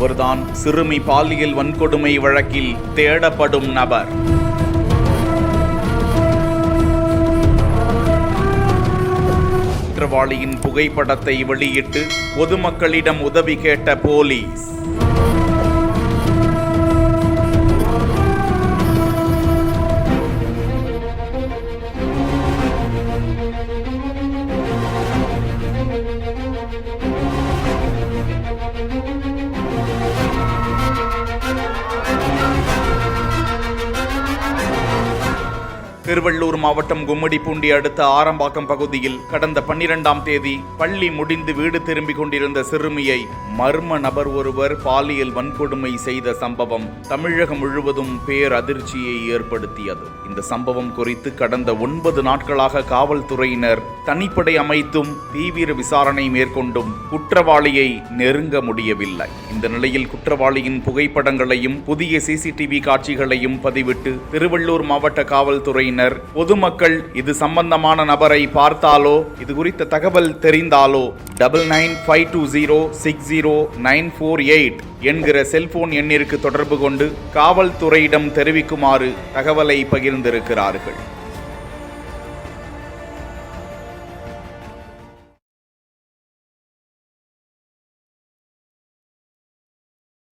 இவர்தான் சிறுமி பாலியல் வன்கொடுமை வழக்கில் தேடப்படும் நபர். குற்றவாளியின் புகைப்படத்தை வெளியிட்டு பொதுமக்களிடம் உதவி கேட்ட போலீஸ். திருவள்ளூர் மாவட்டம் கும்மிடிப்பூண்டி அடுத்த ஆரம்பாக்கம் பகுதியில் கடந்த 12ஆம் தேதி பள்ளி முடிந்து வீடு திரும்பிக் கொண்டிருந்த சிறுமியை மர்ம நபர் ஒருவர் பாலியல் வன்கொடுமை செய்த சம்பவம் தமிழகம் முழுவதும் பேரதிர்ச்சியை ஏற்படுத்தியது. இந்த சம்பவம் குறித்து கடந்த 9 நாட்களாக காவல்துறையினர் தனிப்படை அமைத்தும் தீவிர விசாரணை மேற்கொண்டும் குற்றவாளியை நெருங்க முடியவில்லை. இந்த நிலையில் குற்றவாளியின் புகைப்படங்களையும் புதிய CCTV காட்சிகளையும் பதிவிட்டு திருவள்ளூர் மாவட்ட காவல்துறையினர் பொதுமக்கள் இது சம்பந்தமான நபரை பார்த்தாலோ இது குறித்த தகவல் தெரிந்தாலோ 9952060948 என்கிற செல்போன் எண்ணிற்கு தொடர்பு கொண்டு காவல்துறையிடம் தெரிவிக்குமாறு தகவலை பகிர்ந்திருக்கிறார்கள்.